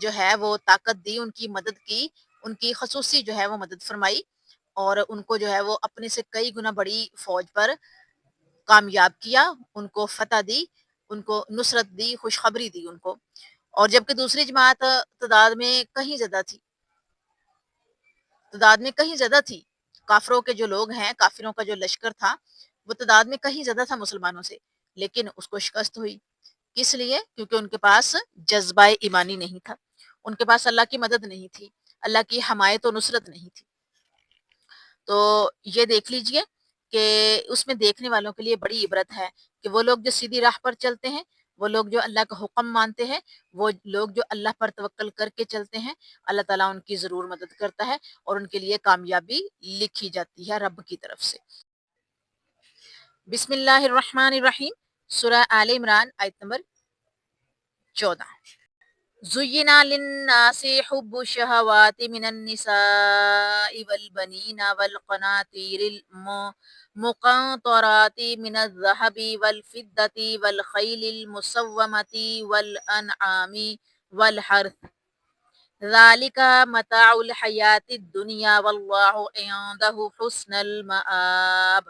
جو ہے وہ طاقت دی، ان کی مدد کی، ان کی خصوصی جو ہے وہ مدد فرمائی اور ان کو جو ہے وہ اپنے سے کئی گنا بڑی فوج پر کامیاب کیا، ان کو فتح دی، ان کو نصرت دی، خوشخبری دی ان کو۔ اور جبکہ دوسری جماعت تعداد میں کہیں زیادہ تھی، تعداد میں کہیں زیادہ تھی، کافروں کے جو لوگ ہیں، کافروں کا جو لشکر تھا وہ تعداد میں کہیں زیادہ تھا مسلمانوں سے، لیکن اس کو شکست ہوئی۔ کس لیے؟ کیونکہ ان کے پاس جذبہ ایمانی نہیں تھا، ان کے پاس اللہ کی مدد نہیں تھی، اللہ کی حمایت و نصرت نہیں تھی۔ تو یہ دیکھ لیجئے کہ اس میں دیکھنے والوں کے لیے بڑی عبرت ہے کہ وہ لوگ جو سیدھی راہ پر چلتے ہیں، وہ لوگ جو اللہ کا حکم مانتے ہیں، وہ لوگ جو اللہ پر توکل کر کے چلتے ہیں، اللہ تعالیٰ ان کی ضرور مدد کرتا ہے اور ان کے لیے کامیابی لکھی جاتی ہے رب کی طرف سے۔ بسم اللہ الرحمن الرحیم، سورہ آل عمران آیت نمبر 14۔ زُيِّنَ لِلنَّاسِ حُبُّ الشَّهَوَاتِ مِنَ النِّسَاءِ وَالْبَنِينَ وَالْقَنَاطِيرِ الْمُقَنطَرَةِ مِنَ الذَّهَبِ وَالْفِضَّةِ وَالْخَيْلِ الْمُسَوَّمَةِ وَالْأَنْعَامِ وَالْحَرْثِ ذَلِكَ مَتَاعُ الْحَيَاةِ الدُّنْيَا وَاللَّهُ عِندَهُ حُسْنُ الْمَآبِ۔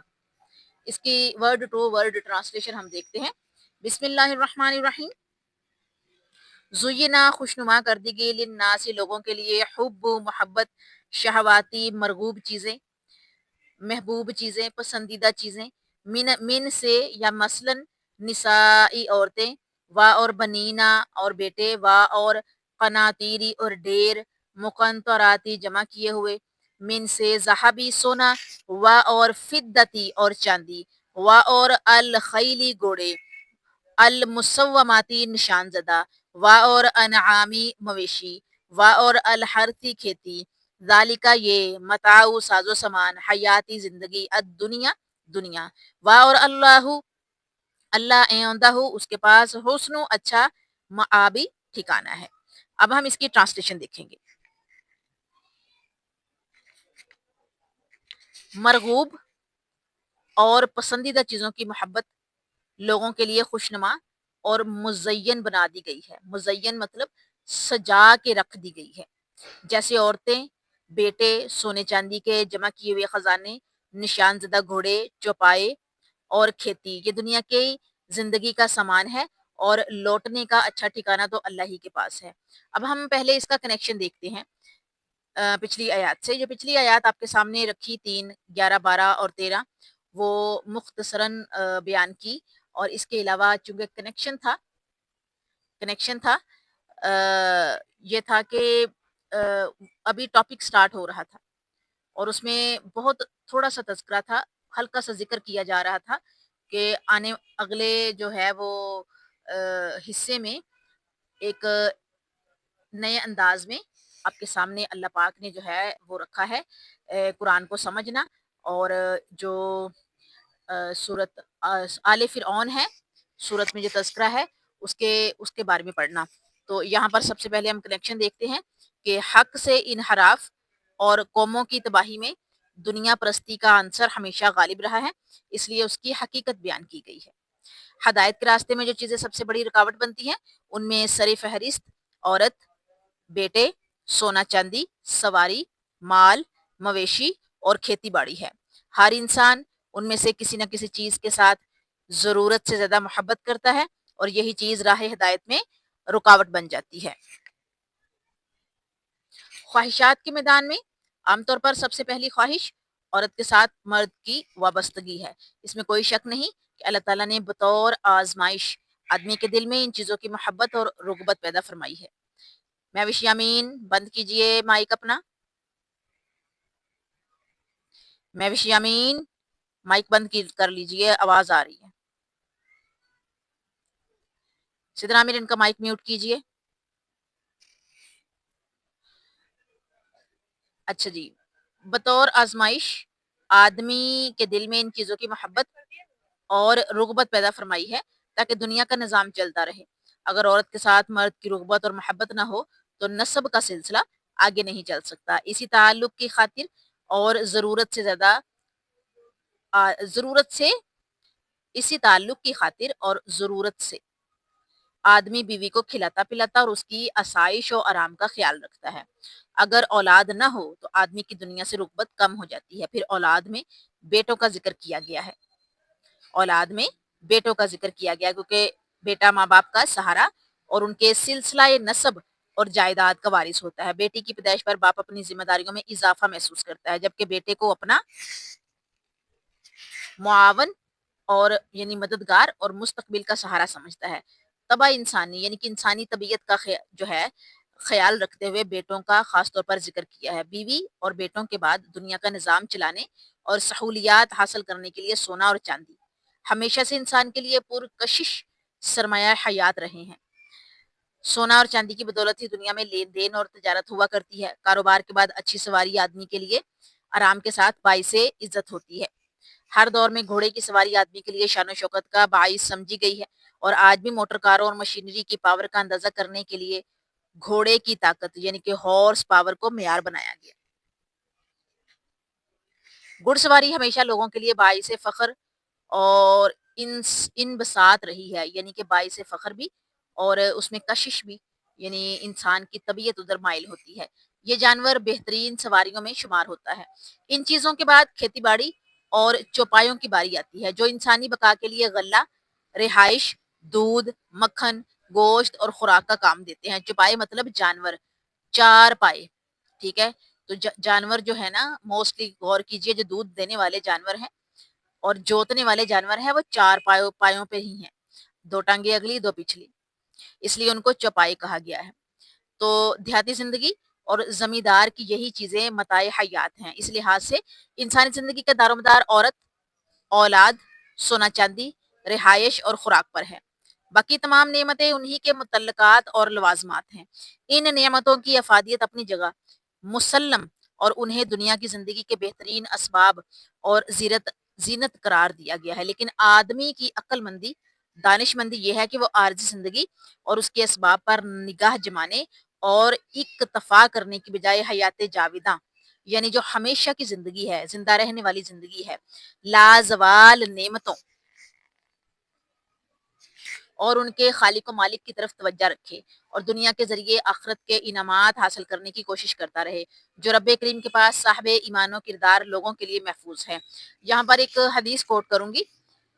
اس کی ورڈ ٹو ورڈ ٹرانسلیشن ہم دیکھتے ہیں۔ بسم اللہ الرحمن الرحیم۔ زینا خوشنما کر دی گئی للناس لوگوں کے لیے، حب محبت، شہواتی مرغوب چیزیں، محبوب چیزیں، پسندیدہ چیزیں، من سے یا مثلا نسائی عورتیں، وا اور بنینا اور بیٹے، وا اور قناتیری اور ڈیر، مقنطراتی جمع کیے ہوئے، من سے ذہبی سونا، وا اور فدتی اور چاندی، وا اور الخیلی گھوڑے، المسوماتی نشان زدہ، وا اور انعامی مویشی، وا اور الحرثی کھیتی، ذالکا یہ متاع ساز و سامان، حیاتی زندگی، الدنیا دنیا، وا اور اللہ عندہ اس کے پاس حسن اچھا معابی ٹھکانہ ہے۔ اب ہم اس کی ٹرانسلیشن دیکھیں گے۔ مرغوب اور پسندیدہ چیزوں کی محبت لوگوں کے لیے خوشنما اور مزین بنا دی گئی ہے۔ مزین مطلب سجا کے رکھ دی گئی ہے، جیسے عورتیں، بیٹے، سونے چاندی کے جمع کیے ہوئے خزانے، نشان زدہ گھوڑے، چوپائے اور کھیتی، یہ دنیا کی زندگی کا سامان ہے اور لوٹنے کا اچھا ٹھکانہ تو اللہ ہی کے پاس ہے۔ اب ہم پہلے اس کا کنیکشن دیکھتے ہیں پچھلی آیات سے۔ جو پچھلی آیات آپ کے سامنے رکھی 3، 11، 12 اور 13، وہ مختصراً بیان کی، اور اس کے علاوہ چونکہ کنیکشن تھا یہ تھا کہ ابھی ٹاپک سٹارٹ ہو رہا تھا اور اس میں بہت تھوڑا سا تذکرہ تھا، ہلکا سا ذکر کیا جا رہا تھا کہ اگلے جو ہے وہ حصے میں ایک نئے انداز میں آپ کے سامنے اللہ پاک نے جو ہے وہ رکھا ہے قرآن کو سمجھنا، اور جو سورت آل فرعون ہے، سورت میں جو تذکرہ ہے اس کے بارے میں پڑھنا۔ تو یہاں پر سب سے پہلے ہم کنیکشن دیکھتے ہیں کہ حق سے انحراف اور قوموں کی تباہی میں دنیا پرستی کا عنصر ہمیشہ غالب رہا ہے، اس لیے اس کی حقیقت بیان کی گئی ہے۔ ہدایت کے راستے میں جو چیزیں سب سے بڑی رکاوٹ بنتی ہیں ان میں سر فہرست عورت، بیٹے، سونا چاندی، سواری، مال، مویشی اور کھیتی باڑی ہے۔ ہر انسان ان میں سے کسی نہ کسی چیز کے ساتھ ضرورت سے زیادہ محبت کرتا ہے اور یہی چیز راہ ہدایت میں رکاوٹ بن جاتی ہے۔ خواہشات کے میدان میں عام طور پر سب سے پہلی خواہش عورت کے ساتھ مرد کی وابستگی ہے۔ اس میں کوئی شک نہیں کہ اللہ تعالیٰ نے بطور آزمائش آدمی کے دل میں ان چیزوں کی محبت اور رغبت پیدا فرمائی ہے۔ محوش یامین بند کیجئے مائک اپنا، محوش یامین مائک بند کر لیجئے، آواز آ رہی ہے۔ سدر عامر ان کا مائک میوٹ کیجئے۔ اچھا جی، بطور آزمائش آدمی کے دل میں ان چیزوں کی محبت اور رغبت پیدا فرمائی ہے تاکہ دنیا کا نظام چلتا رہے۔ اگر عورت کے ساتھ مرد کی رغبت اور محبت نہ ہو تو نسب کا سلسلہ آگے نہیں چل سکتا۔ اسی تعلق کی خاطر اور ضرورت سے آدمی بیوی کو کھلاتا پلاتا اور اس کی آسائش و آرام کا خیال رکھتا ہے۔ اگر اولاد نہ ہو تو آدمی کی دنیا سے رغبت کم ہو جاتی ہے۔ پھر اولاد میں بیٹوں کا ذکر کیا گیا ہے۔ اولاد میں بیٹوں کا ذکر کیا گیا کیونکہ بیٹا ماں باپ کا سہارا اور ان کے سلسلہ نسب اور جائیداد کا وارث ہوتا ہے۔ بیٹی کی پیدائش پر باپ اپنی ذمہ داریوں میں اضافہ محسوس کرتا ہے، جبکہ بیٹے کو اپنا معاون اور یعنی مددگار اور مستقبل کا سہارا سمجھتا ہے۔ طبع انسانی یعنی کہ انسانی طبیعت کا جو ہے خیال رکھتے ہوئے بیٹوں کا خاص طور پر ذکر کیا ہے۔ بیوی اور بیٹوں کے بعد دنیا کا نظام چلانے اور سہولیات حاصل کرنے کے لیے سونا اور چاندی ہمیشہ سے انسان کے لیے پرکشش سرمایہ حیات رہے ہیں۔ سونا اور چاندی کی بدولت ہی دنیا میں لین دین اور تجارت ہوا کرتی ہے۔ کاروبار کے بعد اچھی سواری آدمی کے لیے آرام کے ساتھ باعث عزت ہوتی ہے۔ ہر دور میں گھوڑے کی سواری آدمی کے لیے شان و شوکت کا باعث سمجھی گئی ہے اور آج بھی موٹر کاروں اور مشینری کی پاور کا اندازہ کرنے کے لیے گھوڑے کی طاقت یعنی کہ ہارس پاور کو معیار بنایا گیا۔ گھڑ سواری ہمیشہ لوگوں کے لیے باعث فخر اور انبساط رہی ہے، یعنی کہ باعث فخر بھی اور اس میں کشش بھی، یعنی انسان کی طبیعت ادھر مائل ہوتی ہے۔ یہ جانور بہترین سواریوں میں شمار ہوتا ہے۔ ان چیزوں کے بعد کھیتی باڑی اور چوپایوں کی باری آتی ہے جو انسانی بقا کے لیے غلہ، رہائش، دودھ، مکھن، گوشت اور خوراک کا کام دیتے ہیں۔ چوپائے مطلب جانور، چار پائے، ٹھیک ہے؟ تو جانور جو ہے نا موسٹلی غور کیجئے جو دودھ دینے والے جانور ہیں اور جوتنے والے جانور ہیں وہ چار پایوں پہ ہی ہیں، دو ٹانگیں اگلی دو پچھلی، اس لیے ان کو چوپائے کہا گیا ہے۔ تو دیہاتی زندگی اور زمیندار کی یہی چیزیں متاع حیات ہیں۔ اس لحاظ سے انسانی زندگی کا دار و مدار عورت، اولاد، سونا چاندی، رہائش اور خوراک پر ہے۔ باقی تمام نعمتیں انہی کے متعلقات اور لوازمات ہیں۔ ان نعمتوں کی افادیت اپنی جگہ مسلم اور انہیں دنیا کی زندگی کے بہترین اسباب اور زینت قرار دیا گیا ہے، لیکن آدمی کی عقل مندی، دانش مندی یہ ہے کہ وہ عارضی زندگی اور اس کے اسباب پر نگاہ جمانے اور اکتفا کرنے کی بجائے حیات جاویداں یعنی جو ہمیشہ کی زندگی ہے، زندہ رہنے والی زندگی ہے، لازوال نعمتوں اور ان کے خالق و مالک کی طرف توجہ رکھے اور دنیا کے ذریعے آخرت کے انعامات حاصل کرنے کی کوشش کرتا رہے جو رب کریم کے پاس صاحب ایمان و کردار لوگوں کے لیے محفوظ ہے۔ یہاں پر ایک حدیث کوٹ کروں گی،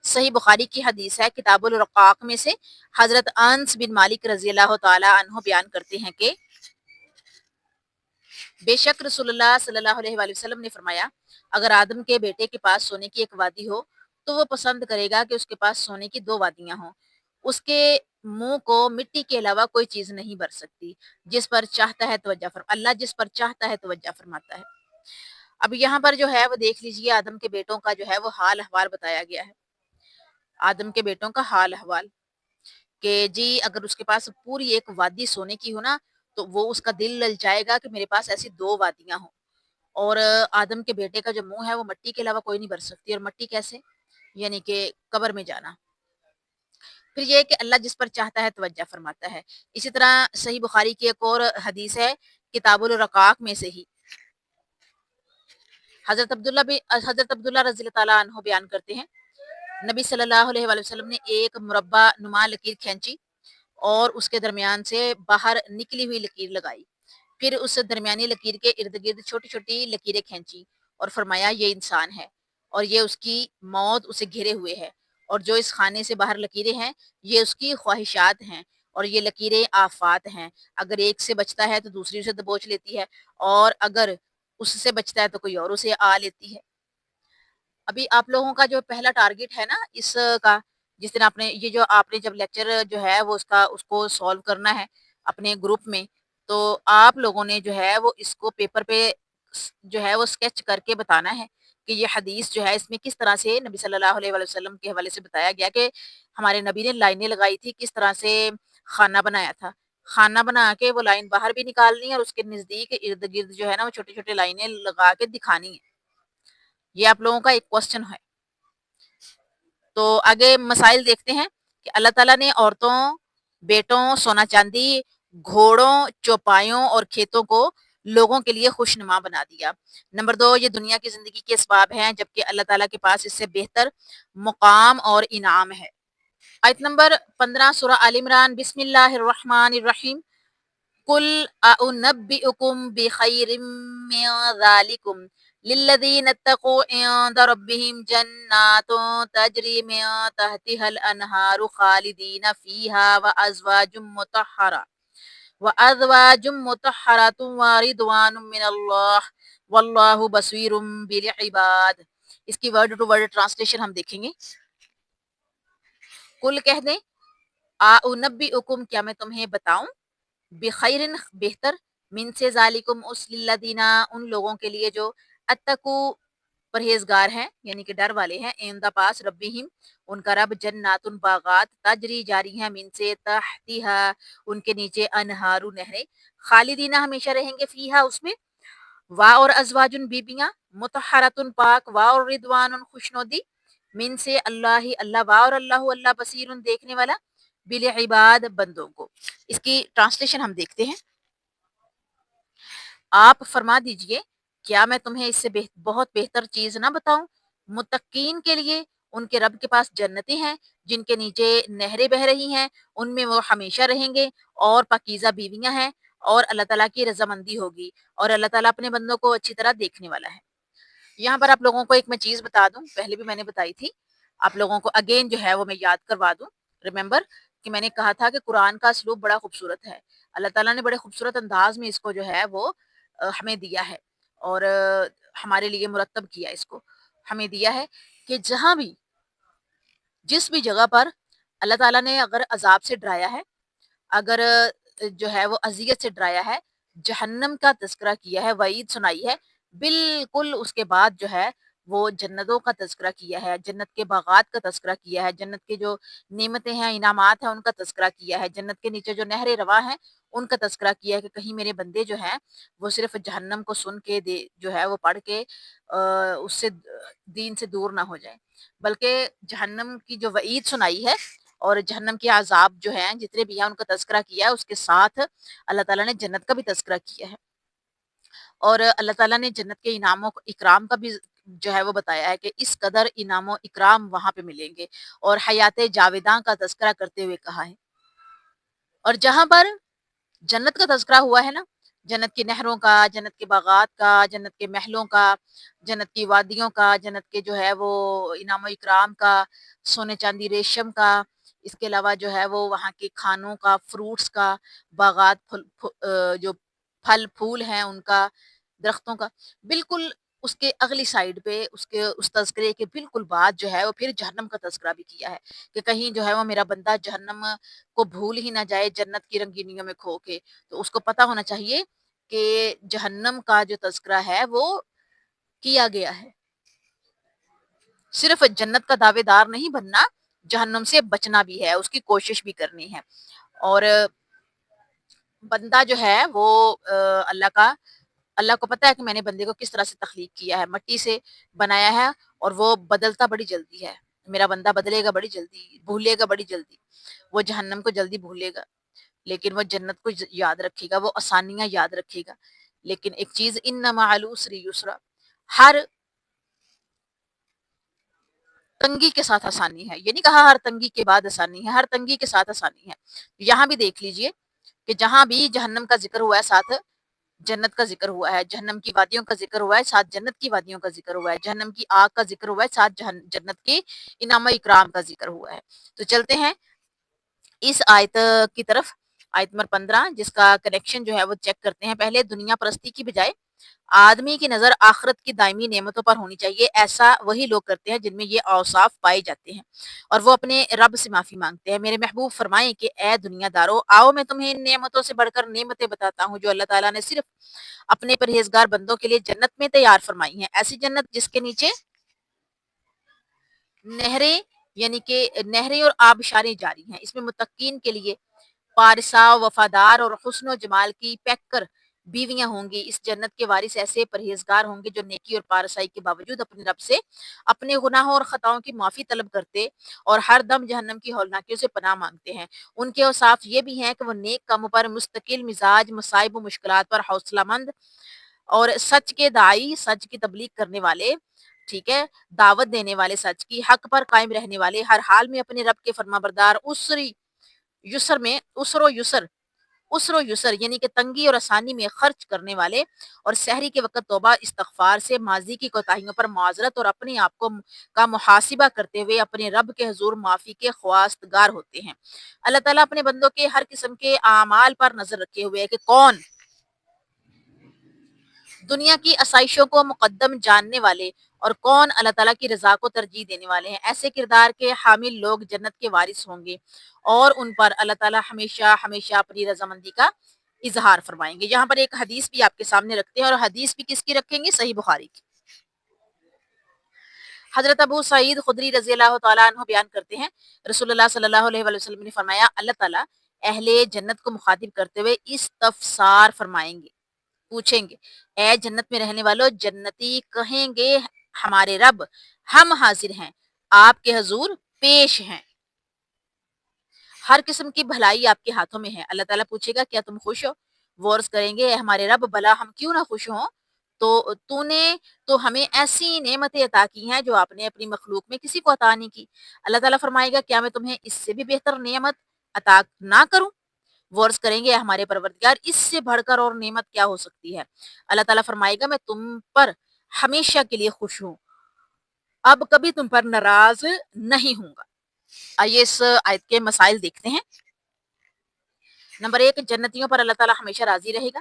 صحیح بخاری کی حدیث ہے، کتاب الرقاق میں سے حضرت انس بن مالک رضی اللہ تعالی عنہ بیان کرتے ہیں کہ بے شک رسول اللہ صلی اللہ علیہ وآلہ وسلم نے فرمایا، اگر آدم کے بیٹے کے پاس سونے کی ایک وادی ہو تو وہ پسند کرے گا کہ اس کے پاس سونے کی دو وادیاں ہوں۔ اس کے منہ کو مٹی کے علاوہ کوئی چیز نہیں بھر سکتی، جس پر چاہتا ہے اللہ جس پر چاہتا ہے توجہ فرماتا ہے۔ اب یہاں پر جو ہے وہ دیکھ لیجئے آدم کے بیٹوں کا جو ہے وہ حال احوال بتایا گیا ہے۔ آدم کے بیٹوں کا حال احوال کہ جی اگر اس کے پاس پوری ایک وادی سونے کی ہو نا تو وہ اس کا دل للچائے گا کہ میرے پاس ایسی دو وادیاں ہوں، اور آدم کے بیٹے کا جو منہ ہے وہ مٹی کے علاوہ کوئی نہیں بھر سکتی، اور مٹی کیسے؟ یعنی کہ قبر میں جانا۔ پھر یہ کہ اللہ جس پر چاہتا ہے توجہ فرماتا ہے۔ اسی طرح صحیح بخاری کی ایک اور حدیث ہے کتاب الرقاق میں سے ہی، حضرت عبداللہ رضی اللہ تعالیٰ عنہ بیان کرتے ہیں، نبی صلی اللہ علیہ وآلہ وسلم نے ایک مربع نما لکیر کھینچی اور اس کے درمیان سے باہر نکلی ہوئی لکیر لگائی، پھر اس درمیانی لکیر کے ارد گرد چھوٹی چھوٹی لکیریں کھینچی اور فرمایا یہ انسان ہے اور یہ اس کی موت اسے گھیرے ہوئے ہے، اور جو اس خانے سے باہر لکیریں ہیں یہ اس کی خواہشات ہیں، اور یہ لکیریں آفات ہیں، اگر ایک سے بچتا ہے تو دوسری اسے دبوچ لیتی ہے، اور اگر اس سے بچتا ہے تو کوئی اور اسے آ لیتی ہے۔ ابھی آپ لوگوں کا جو پہلا ٹارگٹ ہے نا اس کا، جس دن آپ نے جب لیکچر جو ہے وہ اس کو سولو کرنا ہے اپنے گروپ میں، تو آپ لوگوں نے جو ہے وہ اس کو پیپر پہ جو ہے وہ اسکیچ کر کے بتانا ہے کہ یہ حدیث جو ہے اس میں کس طرح سے نبی صلی اللہ علیہ وآلہ وسلم کے حوالے سے بتایا گیا کہ ہمارے نبی نے لائنیں لگائی تھی، کس طرح سے خانہ بنایا تھا، خانہ بنا کے وہ لائن باہر بھی نکالنی ہے اور اس کے نزدیک ارد گرد جو ہے نا وہ چھوٹے چھوٹے لائنیں لگا کے دکھانی ہے۔ یہ آپ لوگوں کا ایک کوسچن ہے۔ تو آگے مسائل دیکھتے ہیں کہ اللہ تعالیٰ نے عورتوں، بیٹوں، سونا چاندی، گھوڑوں، چوپایوں اور کھیتوں کو لوگوں کے لیے خوشنما بنا دیا۔ نمبر 2، یہ دنیا کی زندگی کے اسباب ہیں جبکہ اللہ تعالیٰ کے پاس اس سے بہتر مقام اور انعام ہے۔ آیت نمبر 15 سورہ آل عمران، بسم اللہ الرحمن الرحیم، قل أنبئكم بخير من ذلكم للذين اتقوا عند ربهم جنات تجري من تحتها الأنهار خالدين فيها وأزواج مطهرة ورضوان من الله والله بصير بالعباد۔ اس کی ورڈ ٹو ورڈ ٹرانسلیشن ہم دیکھیں گے۔ کل کہہ دیں، أنبئكم کیا میں تمہیں بتاؤں، بخیرن بہتر، من سے ذالکم اس للذین ان لوگوں کے لیے جو اتقو پرہیزگار ہیں یعنی کہ ڈر والے ہیں، عند پاس ربہم ان کا رب، جنات باغات، تجری جاری ہیں، من سے تحتہا ان کے نیچے، انہار نہریں، خالدین ہمیشہ رہیں گے، فیہا اس میں، وا اور ازواجن بیبیاں، مطہرتن پاک، وا اور رضوان خوشنودی، من سے اللہ اللہ، وا اور اللہ اللہ، بصیر دیکھنے والا، بالعباد بندوں کو۔ اس کی ٹرانسلیشن ہم دیکھتے ہیں۔ آپ فرما دیجئے کیا میں تمہیں اس سے بہت بہتر چیز نہ بتاؤں، متقین کے لیے ان کے رب کے پاس جنتیں ہیں جن کے نیچے نہریں بہ رہی ہیں، ان میں وہ ہمیشہ رہیں گے، اور پاکیزہ بیویاں ہیں، اور اللہ تعالیٰ کی رضامندی ہوگی، اور اللہ تعالیٰ اپنے بندوں کو اچھی طرح دیکھنے والا ہے۔ یہاں پر آپ لوگوں کو ایک میں چیز بتا دوں، پہلے بھی میں نے بتائی تھی، آپ لوگوں کو اگین جو ہے وہ میں یاد کروا دوں، ریممبر کہ میں نے کہا تھا کہ قرآن کا اسلوب بڑا خوبصورت ہے، اللہ تعالیٰ نے بڑے خوبصورت انداز میں اس کو جو ہے وہ ہمیں دیا ہے، اور ہمارے لیے مرتب کیا اس کو، ہمیں دیا ہے کہ جہاں بھی جس بھی جگہ پر اللہ تعالیٰ نے اگر عذاب سے ڈرایا ہے، اگر جو ہے وہ اذیت سے ڈرایا ہے، جہنم کا تذکرہ کیا ہے، وعید سنائی ہے، بالکل اس کے بعد جو ہے وہ جنتوں کا تذکرہ کیا ہے، جنت کے باغات کا تذکرہ کیا ہے، جنت کے جو نعمتیں ہیں، انعامات ہیں، ان کا تذکرہ کیا ہے، جنت کے نیچے جو نہریں رواں ہیں ان کا تذکرہ کیا ہے، کہ کہیں میرے بندے جو ہیں وہ صرف جہنم کو سن کے جو ہے وہ پڑھ کے اس سے دین سے دور نہ ہو جائیں، بلکہ جہنم کی جو وعید سنائی ہے اور جہنم کے عذاب جو ہیں جتنے بھی ہیں ان کا تذکرہ کیا ہے، اس کے ساتھ اللہ تعالیٰ نے جنت کا بھی تذکرہ کیا ہے، اور اللہ تعالیٰ نے جنت کے انعاموں کو اکرام کا بھی جو ہے وہ بتایا ہے کہ اس قدر انعام و اکرام وہاں پہ ملیں گے، اور حیات جاویداں کا تذکرہ کرتے ہوئے کہا ہے۔ اور جہاں پر جنت کا تذکرہ ہوا ہے نا، جنت کی نہروں کا، جنت کے باغات کا، جنت کے محلوں کا، جنت کی وادیوں کا، جنت کے جو ہے وہ انعام و اکرام کا، سونے چاندی ریشم کا، اس کے علاوہ جو ہے وہ وہاں کے کھانوں کا، فروٹس کا، باغات، جو پھل پھول ہیں ان کا، درختوں کا، بالکل اس کے اگلی سائیڈ پہ اس تذکرے کے بالکل بعد جو ہے وہ پھر جہنم کا تذکرہ بھی کیا ہے، کہ کہیں جو ہے وہ میرا بندہ جہنم کو بھول ہی نہ جائے جنت کی رنگینیوں میں کھو کے، تو اس کو پتہ ہونا چاہیے کہ جہنم کا جو تذکرہ ہے وہ کیا گیا ہے، صرف جنت کا دعوے دار نہیں بننا، جہنم سے بچنا بھی ہے، اس کی کوشش بھی کرنی ہے، اور بندہ جو ہے وہ اللہ کو پتہ ہے کہ میں نے بندے کو کس طرح سے تخلیق کیا ہے، مٹی سے بنایا ہے، اور وہ بدلتا بڑی جلدی ہے، میرا بندہ بدلے گا بڑی جلدی، بھولے گا بڑی جلدی، وہ جہنم کو جلدی بھولے گا، لیکن وہ جنت کو یاد رکھے گا، وہ آسانیاں یاد رکھے گا، لیکن ایک چیز، ان مع العسر یسرا، ہر تنگی کے ساتھ آسانی ہے، یہ نہیں کہا ہر تنگی کے بعد آسانی ہے، ہر تنگی کے ساتھ آسانی ہے۔ یہاں بھی دیکھ لیجئے کہ جہاں بھی جہنم کا ذکر ہوا ہے ساتھ جنت کا ذکر ہوا ہے، جہنم کی وادیوں کا ذکر ہوا ہے ساتھ جنت کی وادیوں کا ذکر ہوا ہے، جہنم کی آگ کا ذکر ہوا ہے ساتھ جنت کے انعام و اکرام کا ذکر ہوا ہے۔ تو چلتے ہیں اس آیت کی طرف، آیت نمبر 15، جس کا کنیکشن جو ہے وہ چیک کرتے ہیں۔ پہلے دنیا پرستی کی بجائے آدمی کی نظر آخرت کی دائمی نعمتوں پر ہونی چاہیے، ایسا وہی لوگ کرتے ہیں جن میں یہ اوصاف پائے جاتے ہیں، اور وہ اپنے رب سے معافی مانگتے ہیں۔ میرے محبوب فرمائیں کہ اے دنیا دارو، آؤ میں تمہیں ان نعمتوں سے بڑھ کر نعمتیں بتاتا ہوں جو اللہ تعالیٰ نے صرف اپنے پرہیزگار بندوں کے لیے جنت میں تیار فرمائی ہیں، ایسی جنت جس کے نیچے نہریں، یعنی کہ نہریں اور آبشاریں جاری ہیں، اس میں متقین کے لیے پارسا، وفادار اور حسن و جمال کی پیکر بیویاں ہوں گی۔ اس جنت کے وارث ایسے پرہیزگار ہوں گے جو نیکی اور پارسائی کے باوجود اپنے رب سے اپنے گناہوں اور خطاؤں کی معافی طلب کرتے اور ہر دم جہنم کی ہولناکیوں سے پناہ مانگتے ہیں۔ ان کے اوصاف یہ بھی ہیں کہ وہ نیک کاموں پر مستقل مزاج، مصائب و مشکلات پر حوصلہ مند، اور سچ کے داعی، سچ کی تبلیغ کرنے والے، ٹھیک ہے، دعوت دینے والے سچ کی، حق پر قائم رہنے والے، ہر حال میں اپنے رب کے فرما بردار، اسر و یسر یعنی کہ تنگی اور آسانی میں خرچ کرنے والے، اور سحری کے وقت توبہ استغفار سے ماضی کی کوتاہیوں پر معذرت اور اپنے آپ کو کا محاسبہ کرتے ہوئے اپنے رب کے حضور معافی کے خواستگار ہوتے ہیں۔ اللہ تعالیٰ اپنے بندوں کے ہر قسم کے اعمال پر نظر رکھے ہوئے ہے کہ کون دنیا کی آسائشوں کو مقدم جاننے والے اور کون اللہ تعالیٰ کی رضا کو ترجیح دینے والے ہیں۔ ایسے کردار کے حامل لوگ جنت کے وارث ہوں گے اور ان پر اللہ تعالیٰ ہمیشہ ہمیشہ اپنی رضامندی کا اظہار فرمائیں گے۔ یہاں پر ایک حدیث بھی آپ کے سامنے رکھتے ہیں، اور حدیث بھی کس کی رکھیں گے؟ صحیح بخاری کی۔ حضرت ابو سعید خدری رضی اللہ تعالیٰ عنہ بیان کرتے ہیں، رسول اللہ صلی اللہ علیہ وسلم نے فرمایا، اللہ تعالیٰ اہل جنت کو مخاطب کرتے ہوئے استفسار فرمائیں گے، پوچھیں گے، اے جنت میں رہنے والوں، جنتی کہیں گے ہمارے رب، ہم حاضر ہیں، آپ کے حضور پیش ہیں، ہر قسم کی بھلائی آپ کے ہاتھوں میں ہے۔ اللہ تعالیٰ پوچھے گا، کیا تم خوش ہو؟ وہ عرض کریں گے، اے ہمارے رب، بھلا ہم کیوں نہ خوش ہوں، تو نے تو ہمیں ایسی نعمتیں عطا کی ہیں جو آپ نے اپنی مخلوق میں کسی کو عطا نہیں کی۔ اللہ تعالیٰ فرمائے گا، کیا میں تمہیں اس سے بھی بہتر نعمت عطا نہ کروں؟ وہ عرض کریں گے، ہمارے پروردگار، اس سے بڑھ کر اور نعمت کیا ہو سکتی ہے؟ اللہ تعالیٰ فرمائے گا، میں تم پر ہمیشہ کے لیے خوش ہوں، اب کبھی تم پر ناراض نہیں ہوں گا۔ آئیے اس آیت کے مسائل دیکھتے ہیں۔ نمبر 1، جنتیوں پر اللہ تعالیٰ ہمیشہ راضی رہے گا۔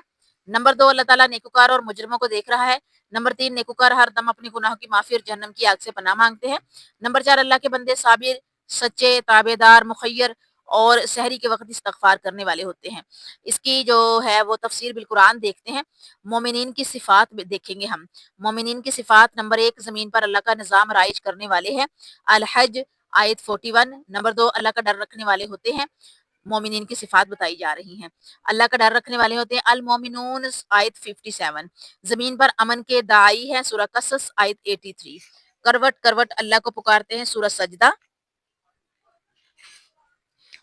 نمبر 2، اللہ تعالیٰ نیکوکار اور مجرموں کو دیکھ رہا ہے۔ نمبر 3، نیکوکار ہر دم اپنے گناہوں کی معافی اور جہنم کی آگ سے پناہ مانگتے ہیں۔ نمبر 4، اللہ کے بندے صابر، سچے، تابع دار، مخیر اور سحری کے وقت استغفار کرنے والے ہوتے ہیں۔ اس کی جو ہے وہ تفسیر بالقرآن دیکھتے ہیں۔ مومنین کی صفات دیکھیں گے ہم۔ مومنین کی صفات، نمبر 1، زمین پر اللہ کا نظام رائج کرنے والے ہیں، الحج آیت 41۔ نمبر 2، اللہ کا ڈر رکھنے والے ہوتے ہیں۔ مومنین کی صفات بتائی جا رہی ہیں، اللہ کا ڈر رکھنے والے ہوتے ہیں، المومنون آیت 57۔ زمین پر امن کے داعی ہے، سورہ قصص آیت 83۔ کروٹ کروٹ اللہ کو پکارتے ہیں، سورہ سجدہ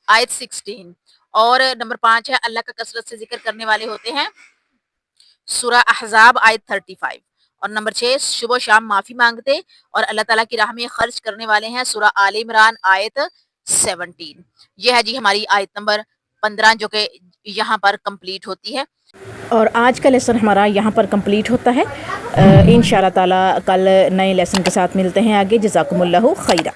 آیت 16۔ اور نمبر 5 ہے، اللہ کا کثرت سے ذکر کرنے والے ہوتے ہیں، سورہ احزاب آیت 35۔ اور نمبر 6، صبح و شام معافی مانگتے اور اللہ تعالیٰ کی راہ میں خرچ کرنے والے ہیں، سورہ آل عمران آیت 17۔ یہ ہے جی ہماری آیت نمبر 15 جو کہ یہاں پر کمپلیٹ ہوتی ہے، اور آج کا لیسن ہمارا یہاں پر کمپلیٹ ہوتا ہے۔ انشاءاللہ تعالی کل نئے لیسن کے ساتھ ملتے ہیں آگے۔ جزاکم اللہ خیرہ۔